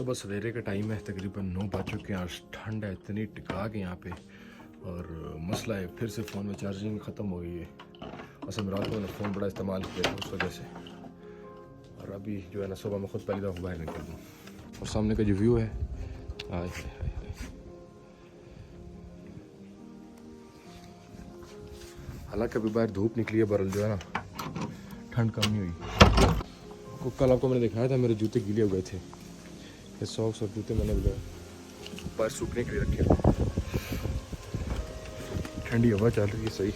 सुबह सवेरे का टाइम है, तकरीबन 9 बज चुके हैं। आज ठंड है इतनी टिका के यहाँ पे, और मसला है फिर से फ़ोन में चार्जिंग ख़त्म हो गई है। असल में रात को मैंने फ़ोन बड़ा इस्तेमाल किया था उस वजह से, और अभी जो है ना सुबह मैं खुद पहली दफ़ा बाहर निकल दूँ। और सामने का जो व्यू है, हाय हाय हाय, हालांकि अभी बाहर धूप निकली है, बरल जो है ना ठंड कम नहीं हुई। कल आपको मैंने दिखाया था मेरे जूते गीले हो गए थे। ये सॉक्स और जूते मैंने बाहर सूखने के लिए रखे थे। ठंडी हवा चल रही है सही।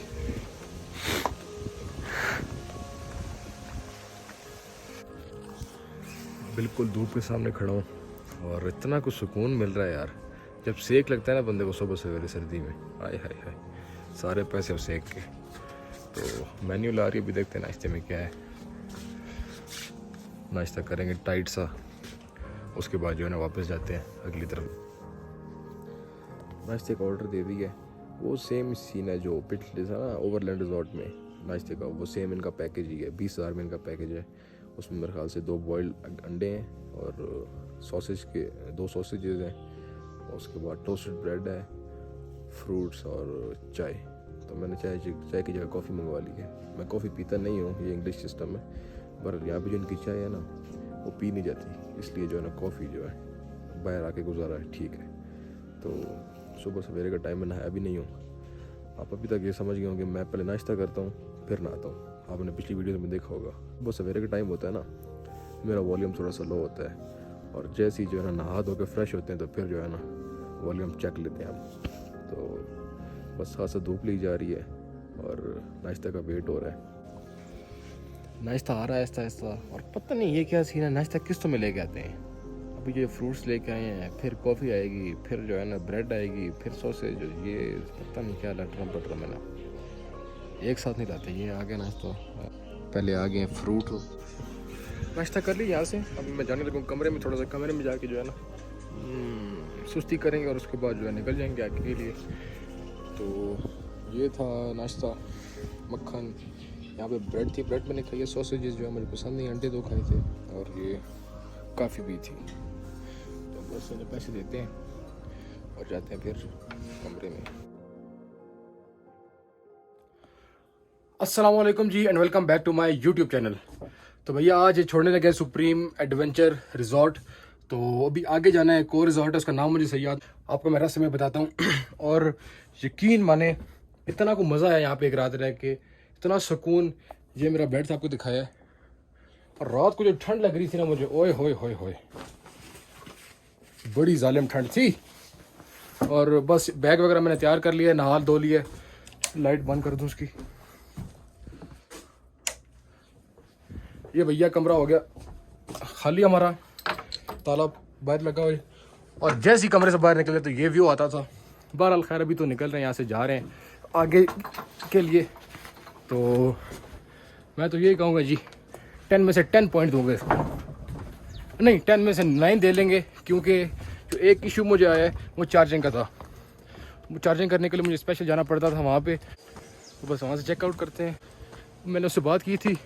बिल्कुल धूप के सामने खड़ा हूँ और इतना कुछ सुकून मिल रहा है यार। जब सेक लगता है ना बंदे को सुबह सवेरे सर्दी में, आए हाय हाय, सारे पैसे अब सेक के। तो मेन्यू ला रही है, अभी देखते हैं नाश्ते में क्या है। नाश्ता करेंगे टाइट सा, उसके बाद जो है ना वापस जाते हैं अगली तरफ। नाश्ते का ऑर्डर दे दिया है, वो सेम सीन है जो पिछले था ना ओवरलैंड रिजॉर्ट में नाश्ते का, वो सेम इनका पैकेज ही है। 20,000 में इनका पैकेज है। उसमें मेरे ख्याल से 2 बॉइल्ड अंडे हैं और सॉसेज के 2 सॉसेजेस हैं, और उसके बाद टोस्टेड ब्रेड है, फ्रूट्स और चाय। तो मैंने चाय की जगह कॉफ़ी मंगवा ली है। मैं कॉफ़ी पीता नहीं हूँ, ये इंग्लिश सिस्टम है, पर यहाँ पे जो इनकी चाय है ना वो पी नहीं जाती, इसलिए जो है ना कॉफ़ी जो है बाहर आके गुजारा है, ठीक है। तो सुबह सवेरे का टाइम में नहाया भी नहीं हूँ। आप अभी तक ये समझ गए होंगे मैं पहले नाश्ता करता हूँ फिर नहाता हूँ। आपने पिछली वीडियो में देखा होगा। सुबह सवेरे का टाइम होता है ना, मेरा वॉल्यूम थोड़ा सा लो होता है, और जैसे ही जो है ना नहा धो के फ्रेश होते हैं तो फिर जो है ना वॉल्यूम चेक लेते हैं हम। तो बस खासा धूप ली जा रही है और नाश्ता का वेट हो रहा है। नाश्ता आ रहा है आहिस्ता आहिस्ता, और पता नहीं ये क्या सीन है, नाश्ता किस्तों में लेके आते हैं। अभी जो फ्रूट्स लेके आए हैं, फिर कॉफ़ी आएगी, फिर जो है ना ब्रेड आएगी, फिर सॉसेज, ये पता नहीं क्या लटरम पटरम है ना, एक साथ नहीं लाते। ये आ गया नाश्ता, पहले आ गए फ्रूट। नाश्ता कर ली यहाँ से, अभी मैं जाने लगूँ कमरे में। थोड़ा सा कमरे में जाके जो है ना सुस्ती करेंगे, और उसके बाद जो है निकल जाएंगे आगे के लिए। तो ये था नाश्ता, मक्खन, यहाँ पे ब्रेड थी, ब्रेड मैंने खाई है, सॉसेजेस जो है मुझे पसंद नहीं, अंडे 2 खाए थे, और ये काफ़ी भी थी। तो बस इन्हें पैसे देते हैं और जाते हैं फिर कमरे में। अस्सलाम वालेकुम जी, and welcome back to my YouTube channel. तो भैया आज छोड़ने लगे सुप्रीम एडवेंचर रिजॉर्ट। तो अभी आगे जाना है, एक और रिजॉर्ट है, उसका नाम मुझे सही याद, आपको मैं रास्ते में बताता हूँ। और यकीन माने इतना को मज़ा आया यहाँ पे एक रात रह के, इतना सुकून। ये मेरा बेड था, आपको दिखाया है। और रात को जो ठंड लग रही थी ना मुझे, ओए होए होए होए, बड़ी जालिम ठंड थी। और बस बैग वगैरह मैंने तैयार कर लिया, नहा धो लिया। लाइट बंद कर दूँ उसकी। ये भैया कमरा हो गया खाली हमारा, ताला बाहर लगा हुआ है। और जैसे ही कमरे से बाहर निकले तो ये व्यू आता था। बहरहाल खैर अभी तो निकल रहे हैं यहाँ से, जा रहे हैं आगे के लिए। तो मैं तो यही कहूँगा जी, 10 में से 10 पॉइंट दूँगे इसको, नहीं 10 में से 9 दे लेंगे, क्योंकि जो एक इशू मुझे आया है वो चार्जिंग का था। वो चार्जिंग करने के लिए मुझे स्पेशल जाना पड़ता था वहाँ पे। तो बस वहाँ से चेकआउट करते हैं। मैंने उससे बात की थी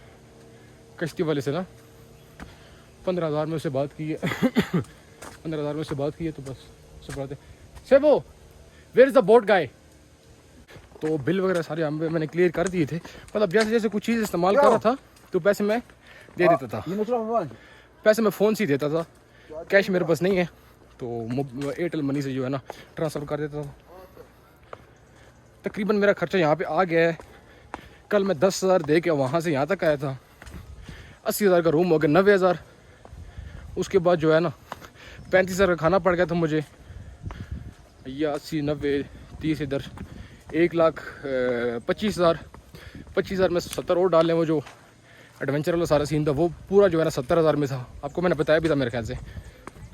कश्ती वाले से ना, 15,000 में उससे बात की है। 15,000 में उससे बात की है। तो बस उससे बात है से वो वेयर इज़ द बोट गाय। तो बिल वगैरह सारे मैंने क्लियर कर दिए थे। मतलब जैसे जैसे कुछ चीज़ इस्तेमाल कर रहा था तो पैसे मैं दे देता था, पैसे मैं फ़ोन से ही देता था, कैश मेरे पास नहीं है, तो एयरटेल मनी से जो है ना ट्रांसफ़र कर देता था। तकरीबन मेरा खर्चा यहाँ पे आ गया है। कल मैं 10,000 दे के वहाँ से यहाँ तक आया था। 80,000 का रूम हो गया, 90,000। उसके बाद जो है ना 35,000 का खाना पड़ गया था मुझे। या 80, 90, 30 इधर 1,25,000। 25,000 में 70 और डालें, वो जो एडवेंचर वाला सारा सीन था वो पूरा जो है ना 70,000 में था। आपको मैंने बताया भी था मेरे ख्याल से।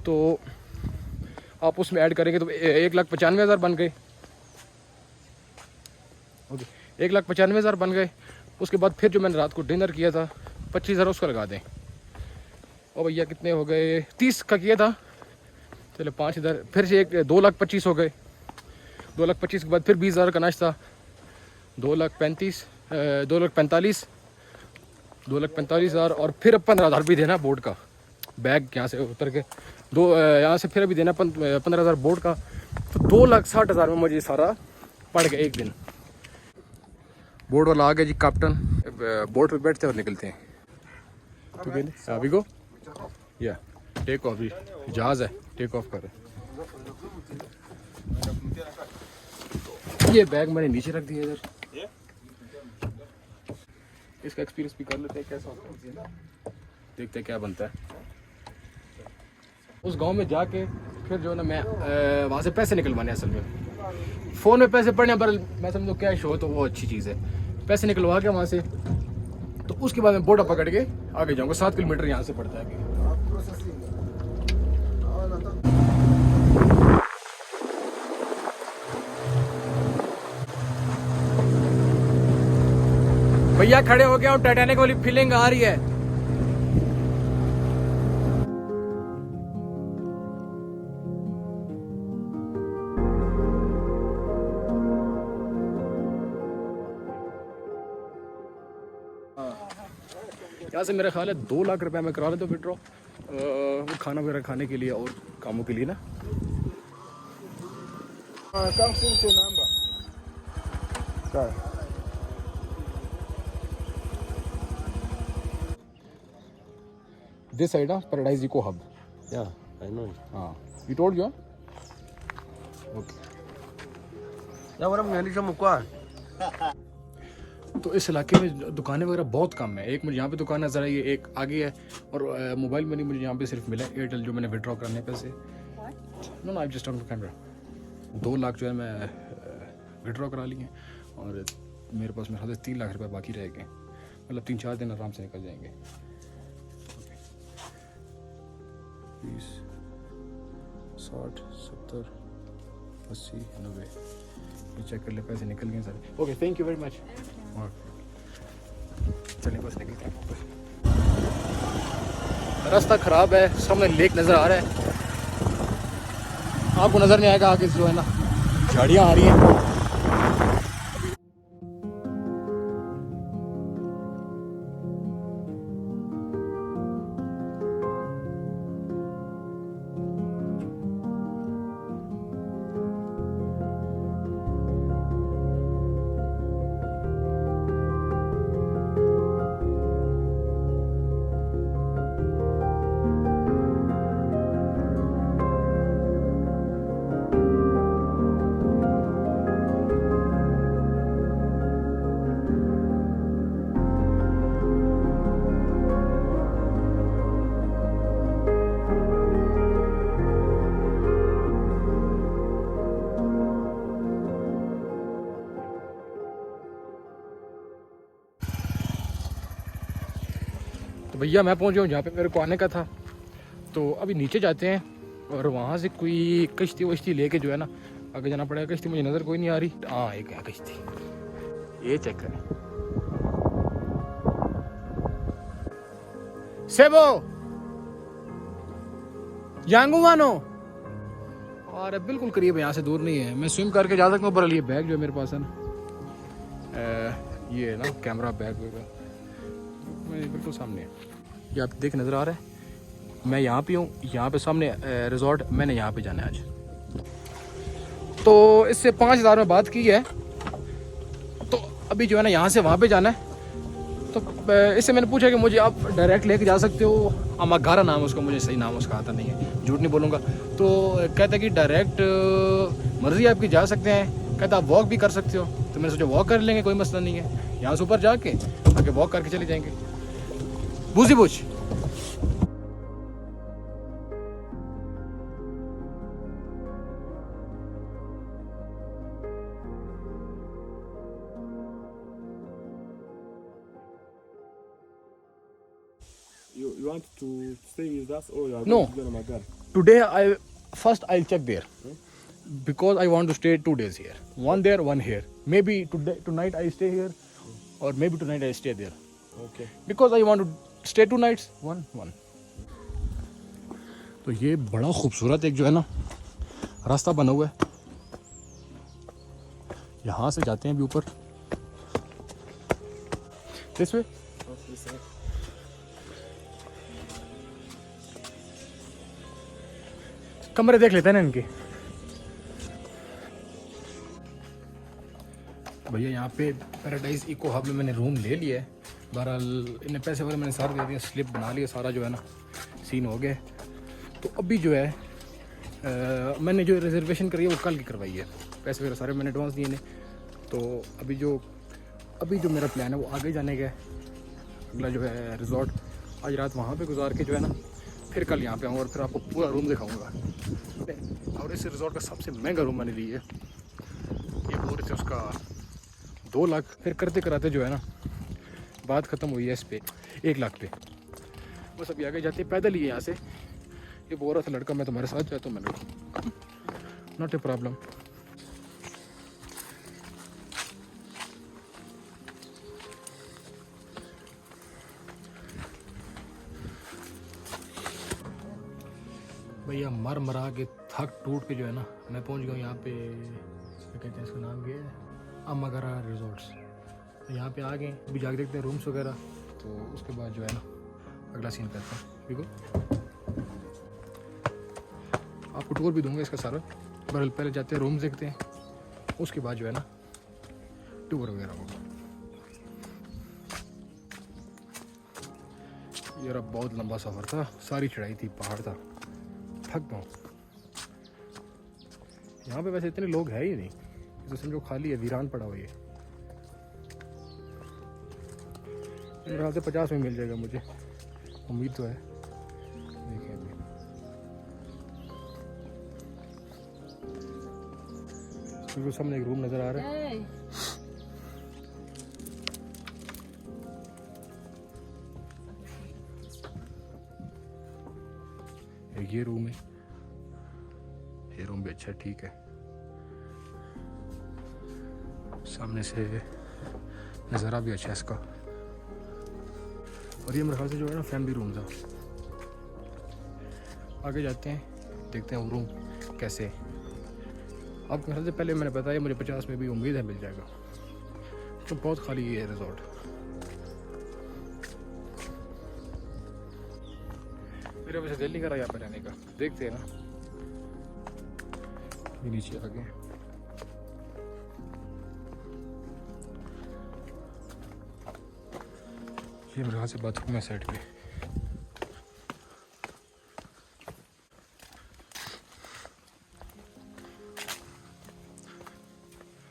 तो आप उसमें ऐड करेंगे तो 1,95,000 बन गए। ओके, 1,95,000 बन गए। उसके बाद फिर जो मैंने रात को डिनर किया था 25,000 उसका लगा दें। और भैया कितने हो गए, 30 का किया था, चलो 5 इधर, फिर से 2,25,000 हो गए। 2,25,000 के बाद फिर 20,000 का नाश्ता, 2,45,000 और फिर 15,000 भी देना बोर्ड का। बैग यहाँ से उतर के यहाँ से फिर अभी देना 15,000 बोर्ड का, तो 2,60,000 में मुझे सारा पड़ गया एक दिन। बोर्ड वाला आ गया जी कैप्टन, बोर्ड पे बैठते और निकलते हैं। तो कहते अभी को या टेक ऑफ, जहाज है टेक ऑफ कर रहे। ये बैग मैंने नीचे रख दिया इधर, इसका एक्सपीरियंस भी कर लेते हैं कैसा होता है, देखते हैं क्या बनता है। उस गांव में जाके फिर जो है ना मैं वहाँ से पैसे निकलवाने, असल में फ़ोन में पैसे पड़ने पर मैं समझो कैश हो तो वो अच्छी चीज़ है। पैसे निकलवा के वहाँ से, तो उसके बाद मैं बोर्डा पकड़ के आगे जाऊँगा। 7 किलोमीटर यहाँ से पड़ता है। भैया खड़े हो गया और टाइटैनिक वाली फीलिंग आ रही है। यहाँ से मेरा ख्याल है 2 लाख रुपए में करा लेते विड्रॉ, वो खाना वगैरह खाने के लिए और कामों के लिए ना। This side, Paradise Eco Hub. Yeah, I know it. You told you? Okay. Yeah, what am I going तो इस इलाके में दुकानें वगैरह बहुत कम है। एक मुझे यहाँ पे दुकान नजर आई है, एक आगे है, और मोबाइल मनी मुझे यहाँ पे सिर्फ मिला है एयरटेल, जो मैंने विड्रॉ करने पैसे। No I just on camera 2 lakh जो है मैं विड्रॉ करा लिए, और मेरे पास मेरे ख्याल से 3 लाख रुपए बाकी रह गए। मतलब 3-4 दिन आराम से निकल जाएंगे। 20, 60, 70, 80, 90 चेक कर ले, पैसे निकल गए सारे। Okay, thank you very much. चलिए बस निकलते हैं। रास्ता ख़राब है, सामने लेक नज़र आ रहा है, आपको नज़र नहीं आएगा आगे जो है ना झाड़ियाँ आ रही हैं। तो भैया मैं पहुंच गया हूँ जहाँ पे मेरे को आने का था। तो अभी नीचे जाते हैं और वहाँ से कोई कश्ती वश्ती लेके जो है ना आगे जाना पड़ेगा। कश्ती मुझे नज़र कोई नहीं आ रही। हाँ, एक है कश्ती, ये चेक करें। सेबो यांगुवानो, और बिल्कुल करीब है, यहाँ से दूर नहीं है। मैं स्विम करके जा सकता हूँ, पर ये बैग जो है मेरे पास है ना, ये है ना कैमरा बैग वगैरह बिल्कुल सामने है। ये आप देख नज़र आ रहा है। मैं यहाँ पे हूँ, यहाँ पे सामने रिजॉर्ट, मैंने यहाँ पे जाना है आज। तो इससे 5,000 में बात की है, तो अभी जो है ना यहाँ से वहाँ पे जाना है। तो इससे मैंने पूछा कि मुझे आप डायरेक्ट लेके जा सकते हो। अमागारा नाम है उसका, मुझे सही नाम उसका आता नहीं है, झूठ नहीं बोलूँगा। तो कहता है कि डायरेक्ट मर्ज़ी आपकी जा सकते हैं, कहता आप वॉक भी कर सकते हो। तो मैंने सोचा वॉक कर लेंगे, कोई मसला नहीं है। यहाँ से ऊपर जाके आगे वॉक करके चले जाएंगे। बूझी बूझ You want to stay with us or you are No. going to go to Magar? Today I'll check there because I want to stay 2 days here. One there, one here. Maybe tonight I stay here, or maybe tonight I stay there. Okay. Because I want to stay 2 nights, one. तो ये बड़ा खूबसूरत एक जो है ना रास्ता बना हुआ है। यहाँ से जाते हैं अभी ऊपर। This way? कमरे देख लेते हैं ना इनके। भैया यहाँ पे पैराडाइज इको हब में मैंने रूम ले लिया है। बहरहाल इन्हें पैसे वगैरह मैंने सारे दे दिए, स्लिप बना लिया, सारा जो है ना सीन हो गया। तो अभी जो है मैंने जो रिजर्वेशन करी है वो कल की करवाई है, पैसे वगैरह सारे मैंने एडवांस दिए ने। तो अभी जो मेरा प्लान है वो आगे जाने का है। अगला जो है रिजॉर्ट आज रात वहाँ पे गुजार के जो है ना फिर कल यहाँ पे आऊँगा और फिर आपको पूरा रूम दिखाऊँगा। और इस रिजॉर्ट का सबसे महंगा रूम मैंने लिया है, ये बोल रहे थे उसका 2 लाख। फिर करते कराते जो है ना बात ख़त्म हुई है इस पे 1 लाख पे। बस अभी आगे जाते पैदल ही है यहाँ से। ये बोल रहा था लड़का मैं तुम्हारे साथ जाता हूँ, मैंने नॉट ए प्रॉब्लम। भैया मर मरा के थक टूट के जो है ना मैं पहुँच गया हूँ यहाँ पे, क्या कहते हैं इसका नाम क्या है, अम्मागरा रिजॉर्ट्स। तो यहाँ पे आ गए, अभी जाके देखते हैं रूम्स वगैरह, तो उसके बाद जो है ना अगला सीन करते हैं। ठीक है, आपको टूर भी दूंगा इसका सारा। बहरहाल पहले जाते हैं रूम्स देखते हैं, उसके बाद जो है ना टूर वगैरह होगा। यार अब बहुत लंबा सफ़र था, सारी चढ़ाई थी, पहाड़ था, थक गया। यहाँ पे वैसे इतने लोग हैं ही नहीं, तो समझो खाली है, वीरान पड़ा हुआ है। मेरे ख्याल से 50 में मिल जाएगा, मुझे उम्मीद तो है। देखें अभी बिल्कुल सामने एक रूम नज़र आ रहा है। ये रूम है, ये रूम भी अच्छा ठीक है, सामने से नज़ारा भी अच्छा है इसका। और ये मेरे ख्याल से जो है ना फैमिली रूम था। आगे जाते हैं, देखते हैं वो रूम कैसे। अब मेरे ख्याल से पहले मैंने बताया मुझे 50 में भी उम्मीद है मिल जाएगा, तो बहुत खाली है रिजॉर्ट। मेरा वैसे दिल नहीं कर रहा यहाँ पर रहने का, देखते हैं ना। ये नीचे आ गए, ये मेरे ख्याल से बाथरूम है साइड पे।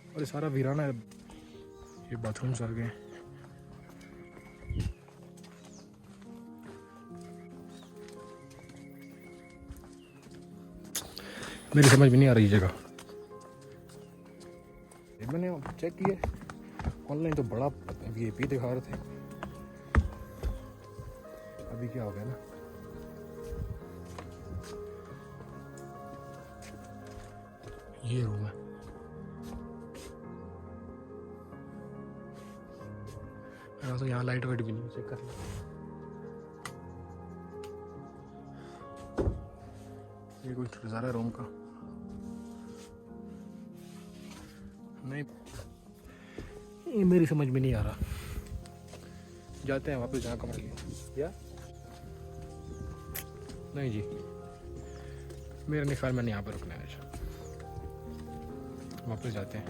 और ये सारा वीराना है, ये बाथरूम आ गए। मेरी समझ में नहीं आ रही जगह। मैंने चेक किया ऑनलाइन तो बड़ा VIP दिखा रहे थे, अभी क्या हो गया ना। ये रूम है, तो यहाँ लाइट वाइट भी नहीं, चेक कर लो। ये कुछ नज़ारा रूम का नहीं, ये मेरी समझ में नहीं आ रहा। जाते हैं वापस जहाँ कमरा लिया। या नहीं जी, मेरे नहीं ख्याल मैंने यहाँ पर रुकना है। वापस जाते हैं।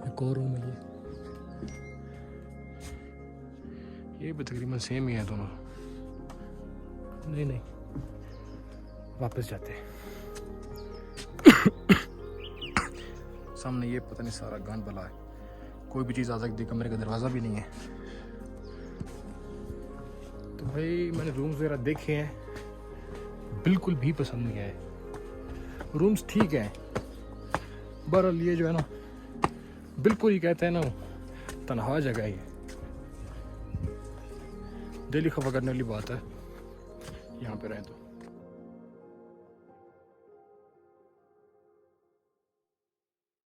एक और रूम है, ये भी तकरीबन सेम ही है दोनों। नहीं वापस जाते हैं। सामने ये पता नहीं सारा गंद बला है, कोई भी चीज़ आ सकती है, कमरे का दरवाज़ा भी नहीं है। तो भाई मैंने रूम्स वगैरह देखे हैं, बिल्कुल भी पसंद नहीं आए। रूम्स ठीक है, बहरहाल ये जो है ना बिल्कुल ही कहते हैं ना तन्हा जगह ही है, दिल ही खफा करने वाली बात है यहाँ पे रहे तो।